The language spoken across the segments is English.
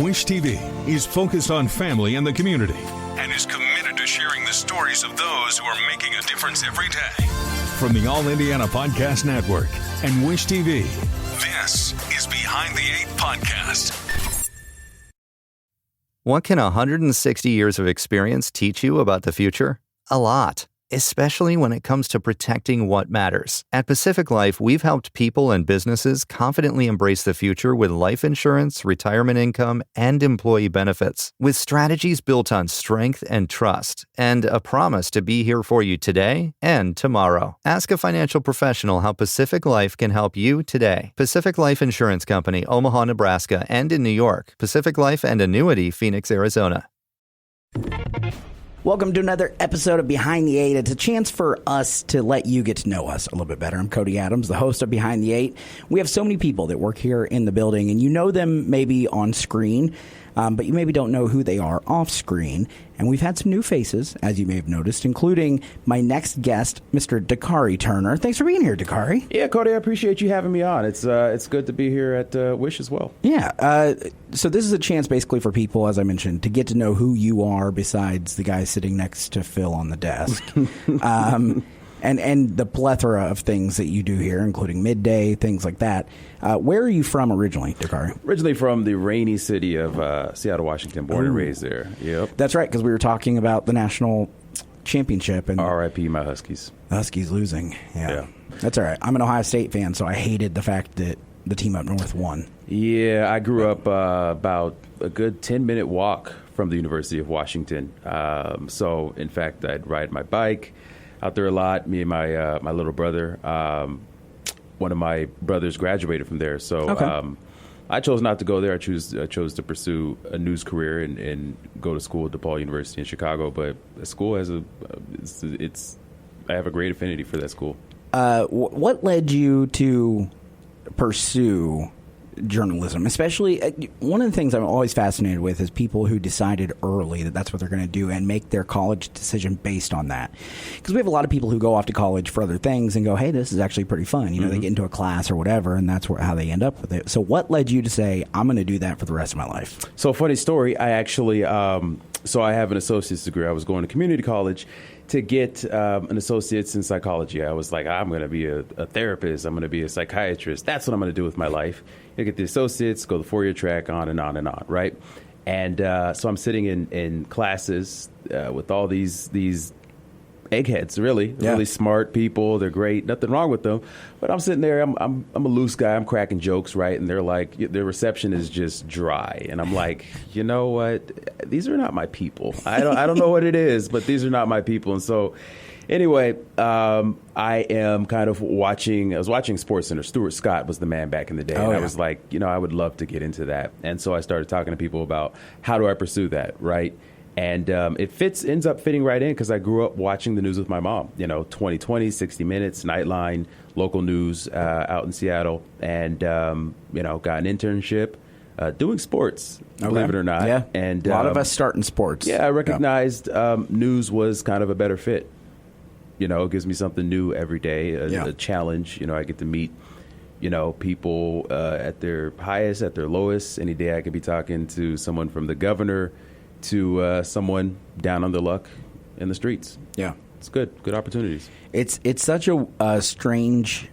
Wish TV is focused on family and the community and is committed to sharing the stories of those who are making a difference every day. From the All Indiana Podcast Network and Wish TV, this is Behind the Eight Podcast. What can 160 years of experience teach you about the future? A lot, especially when it comes to protecting what matters. At Pacific Life, we've helped people and businesses confidently embrace the future with life insurance, retirement income, and employee benefits. With strategies built on strength and trust, and a promise to be here for you today and tomorrow. Ask a financial professional how Pacific Life can help you today. Pacific Life Insurance Company, Omaha, Nebraska, and in New York. Pacific Life and Annuity, Phoenix, Arizona. Welcome to another episode of Behind the Eight. It's a chance for us to let you get to know us a little bit better. I'm Cody Adams, the host of Behind the Eight. We have so many people that work here in the building, and you know them maybe on screen, but you maybe don't know who they are off screen. And we've had some new faces, as you may have noticed, including my next guest, Mr. Dakarai Turner. Thanks for being here, Dakarai. Yeah, Cody, I appreciate you having me on. It's good to be here at Wish as well. Yeah. So this is a chance basically for people, as I mentioned, to get to know who you are besides the guy sitting next to Phil on the desk. And the plethora of things that you do here, including Midday, things like that. Where are you from originally, Dakarai? Originally from the rainy city of Seattle, Washington, born and raised there. Yep. That's right, because we were talking about the national championship. And R.I.P. my Huskies. The Huskies losing. Yeah. That's all right. I'm an Ohio State fan, so I hated the fact that the team up north won. Yeah, I grew up about a good 10-minute walk from the University of Washington. So, in fact, I'd ride my bike out there a lot. Me and my little brother. One of my brothers graduated from there, so okay. I chose not to go there. I chose to pursue a news career and go to school at DePaul University in Chicago. But the school has I have a great affinity for that school. What led you to pursue journalism? Especially, one of the things I'm always fascinated with is people who decided early that that's what they're going to do and make their college decision based on that. Because we have a lot of people who go off to college for other things and go, hey, this is actually pretty fun. You know, they get into a class or whatever, and that's how they end up with it. So what led you to say, I'm going to do that for the rest of my life? So funny story. I actually, so I have an associate's degree. I was going to community college to get an associate's in psychology. I was like, I'm going to be a therapist. I'm going to be a psychiatrist. That's what I'm going to do with my life. You get the associates, go the 4-year track, on and on and on, right? And so I'm sitting in classes with all these eggheads, really smart people. They're great, nothing wrong with them. But I'm sitting there, I'm a loose guy. I'm cracking jokes, right? And they're like, their reception is just dry. And I'm like, you know what? These are not my people. I don't know what it is, but these are not my people. And so anyway, I am kind of watching SportsCenter. Stuart Scott was the man back in the day. I was like, I would love to get into that. And so I started talking to people about how do I pursue that, right? And it ends up fitting right in because I grew up watching the news with my mom, 2020, 60 Minutes, Nightline, local news out in Seattle, and, got an internship doing sports, believe it or not. Yeah. And a lot of us start in sports. Yeah, I recognized news was kind of a better fit. It gives me something new every day, a challenge. I get to meet, people at their highest, at their lowest. Any day I could be talking to someone from the governor to someone down on their luck in the streets. Yeah. It's good opportunities. It's such a strange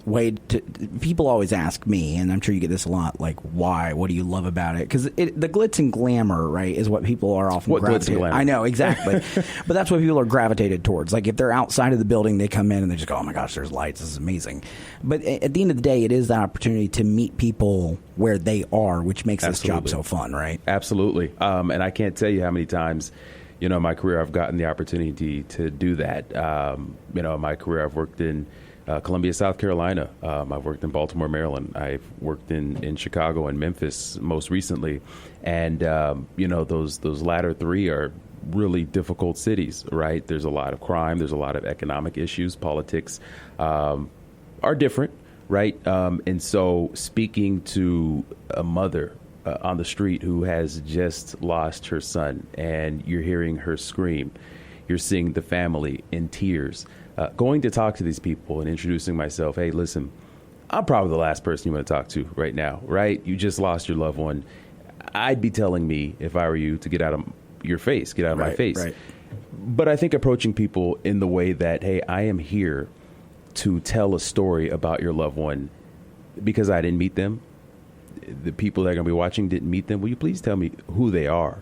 way to. People always ask me, and I'm sure you get this a lot, like, why? What do you love about it? Because the glitz and glamour, right, is what people are often gravitated. I know, exactly. But that's what people are gravitated towards. Like, if they're outside of the building, they come in and they just go, oh my gosh, there's lights. This is amazing. But at the end of the day, it is that opportunity to meet people where they are, which makes this job so fun, right? Absolutely. And I can't tell you how many times, in my career, I've gotten the opportunity to do that. In my career, I've worked in Columbia, South Carolina. I've worked in Baltimore, Maryland. I've worked in Chicago and Memphis most recently. And, those latter three are really difficult cities, right? There's a lot of crime. There's a lot of economic issues. Politics are different, right? And so speaking to a mother on the street who has just lost her son, and you're hearing her scream, you're seeing the family in tears, going to talk to these people and introducing myself. Hey, listen, I'm probably the last person you want to talk to right now, right? You just lost your loved one. I'd be telling me, if I were you, to get out of your face, get out of my face. Right. But I think approaching people in the way that, hey, I am here to tell a story about your loved one because I didn't meet them. The people that are going to be watching didn't meet them. Will you please tell me who they are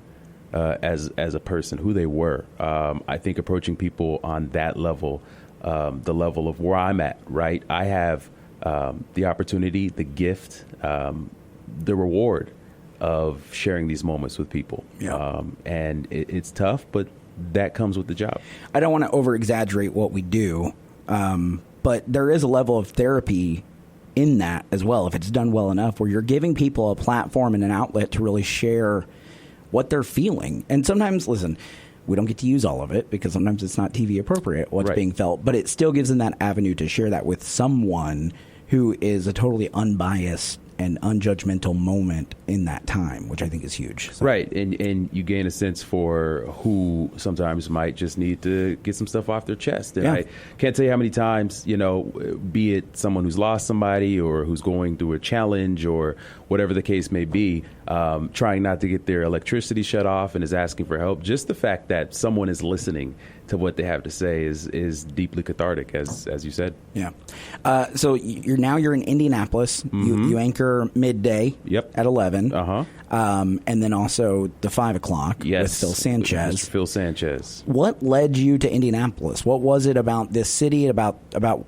as a person, who they were? I think approaching people on that level, the level of where I'm at, right? I have the opportunity, the gift, the reward of sharing these moments with people. Yeah. And it's tough, but that comes with the job. I don't want to over-exaggerate what we do, but there is a level of therapy in that as well, if it's done well enough, where you're giving people a platform and an outlet to really share what they're feeling. And sometimes, listen, we don't get to use all of it because sometimes it's not TV appropriate, what's being felt, but it still gives them that avenue to share that with someone who is a totally unbiased and unjudgmental moment in that time, which I think is huge. So. Right. And you gain a sense for who sometimes might just need to get some stuff off their chest. And I can't tell you how many times, be it someone who's lost somebody or who's going through a challenge or whatever the case may be, trying not to get their electricity shut off and is asking for help. Just the fact that someone is listening to what they have to say is deeply cathartic, as you said. Yeah. So you're in Indianapolis. You anchor Midday at 11. And then also the 5 o'clock with Phil Sanchez. Mr. Phil Sanchez. What led you to Indianapolis? What was it about this city, about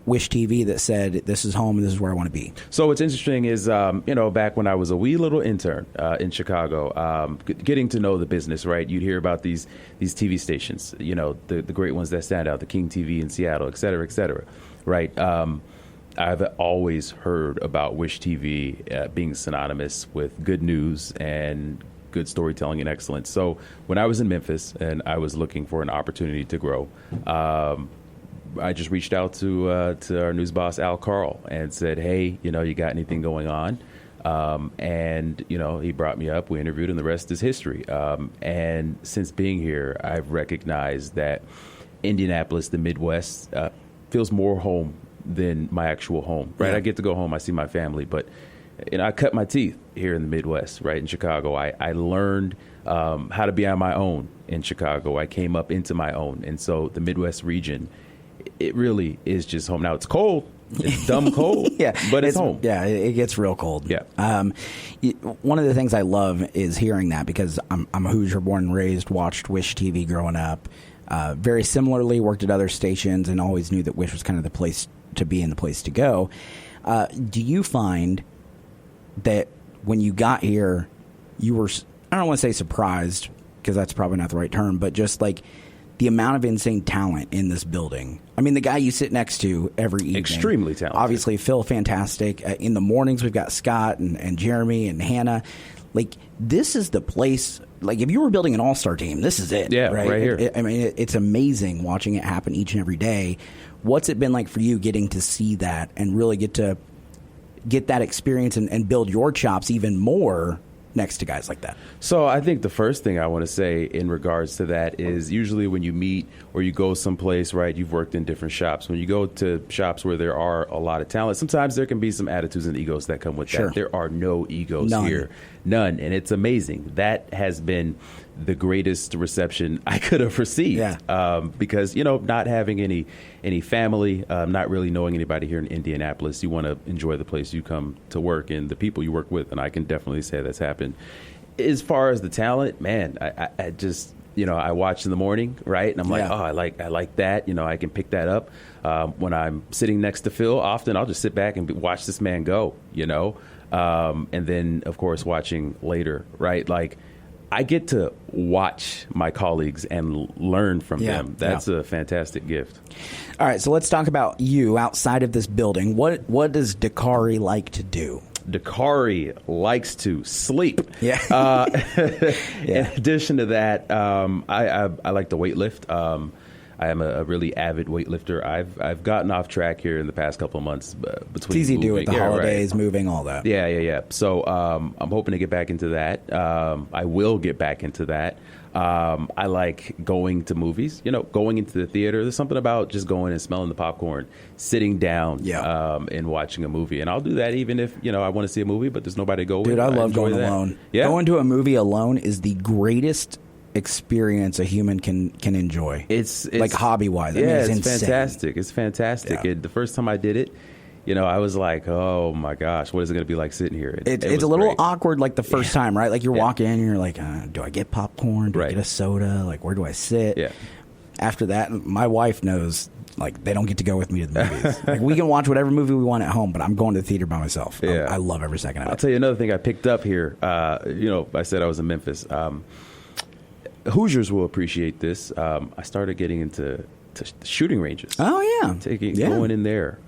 Wish TV that said this is home and this is where I want to be? So what's interesting is, back when I was a wee little intern in Chicago, getting to know the business, right? You'd hear about these TV stations, the great ones that stand out, the King TV in Seattle, et cetera, right? I've always heard about Wish TV being synonymous with good news and good storytelling and excellence. So when I was in Memphis and I was looking for an opportunity to grow, I just reached out to our news boss, Al Carl, and said, hey, you got anything going on? And he brought me up, we interviewed, and the rest is history. And since being here, I've recognized that Indianapolis, the Midwest, feels more home than my actual home, right? I get to go home, I see my family, but I cut my teeth here in the Midwest, right, in Chicago. I learned how to be on my own in Chicago. I came up into my own. And so the Midwest region, it really is just home. Now, it's cold. It's dumb cold, but it's home. Yeah, it gets real cold. Yeah. One of the things I love is hearing that because I'm a Hoosier, born and raised, watched Wish TV growing up. Very similarly, worked at other stations and always knew that Wish was kind of the place to be and the place to go. Do you find that when you got here, you were, I don't want to say surprised, because that's probably not the right term, but just like the amount of insane talent in this building? I mean, the guy you sit next to every evening. Extremely talented. Obviously, Phil, fantastic. In the mornings, we've got Scott and Jeremy and Hannah. Like, this is the place. Like, if you were building an all-star team, this is it. Yeah, right here. It's amazing watching it happen each and every day. What's it been like for you getting to see that and really get that experience and build your chops even more next to guys like that? So I think the first thing I want to say in regards to that is usually when you meet or you go someplace, right, you've worked in different shops. When you go to shops where there are a lot of talent, sometimes there can be some attitudes and egos that come with that. There are no egos here. None. And it's amazing. That has been the greatest reception I could have received. Because, not having any family, not really knowing anybody here in Indianapolis, you want to enjoy the place you come to work and the people you work with. And I can definitely say that's happened. As far as the talent, man, I just, I watch in the morning, right? And I'm like, I like that. I can pick that up. When I'm sitting next to Phil, often I'll just sit back and watch this man go, and then, of course, watching later, right? Like, I get to watch my colleagues and learn from them. That's a fantastic gift. All right, so let's talk about you outside of this building. What does Dakarai like to do? Dakarai likes to sleep. In addition to that, I like to weightlift. I am a really avid weightlifter. I've gotten off track here in the past couple of months between. It's easy to do with the holidays, moving, all that. Yeah. So I'm hoping to get back into that. I will get back into that. I like going to movies, going into the theater. There's something about just going and smelling the popcorn, sitting down and watching a movie. And I'll do that even if, I want to see a movie, but there's nobody to go with. Dude, I love going alone. Yeah. Going to a movie alone is the greatest experience a human can enjoy. It's like hobby-wise. Yeah, it's fantastic. It's fantastic. Yeah. The first time I did it, I was like, oh my gosh, what is it going to be like sitting here? It's a little awkward, like the first time, right? Like you're walking in and you're like, do I get popcorn? Do I get a soda? Like, where do I sit? Yeah. After that, my wife knows, like, they don't get to go with me to the movies. Like, we can watch whatever movie we want at home, but I'm going to the theater by myself. Yeah. I love every second of it. I'll tell you another thing I picked up here. I said I was in Memphis. Hoosiers will appreciate this. I started getting into shooting ranges. Oh, yeah. Going in there.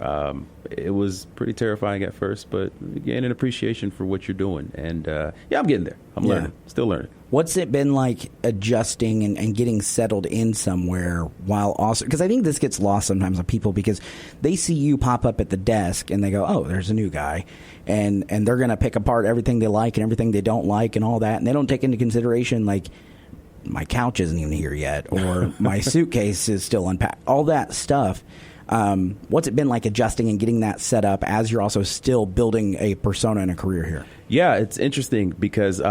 It was pretty terrifying at first, but gain an appreciation for what you're doing. And, I'm getting there. I'm learning. Still learning. What's it been like adjusting and getting settled in somewhere while also... Because I think this gets lost sometimes on people because they see you pop up at the desk and they go, oh, there's a new guy. And they're going to pick apart everything they like and everything they don't like and all that. And they don't take into consideration, like, my couch isn't even here yet, or my suitcase is still unpacked. All that stuff. What's it been like adjusting and getting that set up as you're also still building a persona and a career here? Yeah, it's interesting because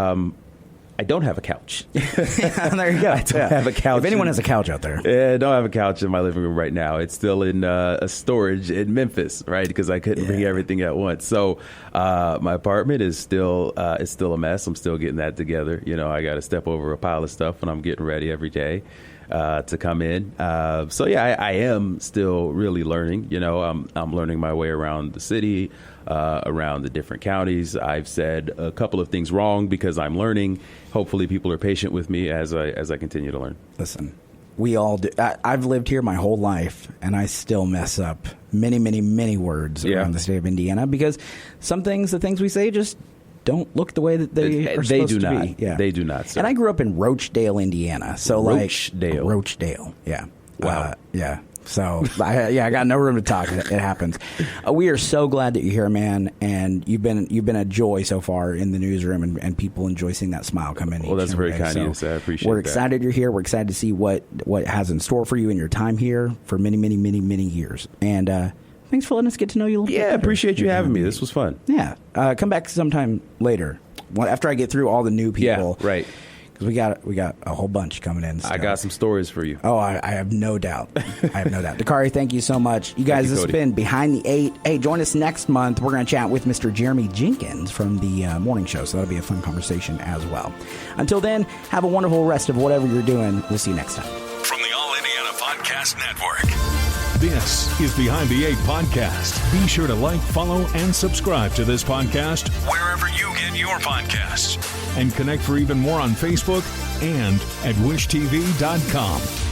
I don't have a couch. There you go. I don't have a couch. If anyone has a couch out there. Yeah, I don't have a couch in my living room right now. It's still in a storage in Memphis, right? Because I couldn't bring everything at once. So my apartment is still a mess. I'm still getting that together. I got to step over a pile of stuff when I'm getting ready every day to come in. I am still really learning. I'm learning my way around the city, around the different counties. I've said a couple of things wrong because I'm learning. Hopefully people are patient with me as I continue to learn. Listen, we all do. I've lived here my whole life, and I still mess up many, many, many words around the state of Indiana because the things we say just don't look the way that they are supposed to be. Yeah. They do not, sir. And I grew up in Roachdale, Indiana. So Roachdale. Yeah. Wow. Yeah. So, I got no room to talk. It happens. We are so glad that you're here, man, and you've been a joy so far in the newsroom, and people enjoy seeing that smile come in. Well, that's very kind of you, so I appreciate We're excited you're here. We're excited to see what has in store for you in your time here for many, many, many, many years. And thanks for letting us get to know you a little bit. Yeah, appreciate you having me. This was fun. Yeah. Come back sometime later after I get through all the new people. Yeah, right. Because we got a whole bunch coming in. I got some stories for you. Oh, I have no doubt. Dakarai, thank you so much. You guys, this has been Behind the Eight. Hey, join us next month. We're going to chat with Mr. Jeremy Jenkins from the morning show, so that'll be a fun conversation as well. Until then, have a wonderful rest of whatever you're doing. We'll see you next time. From the All Indiana Podcast Network, this is Behind the Eight Podcast. Be sure to like, follow, and subscribe to this podcast wherever you get your podcasts. And connect for even more on Facebook and at wishtv.com.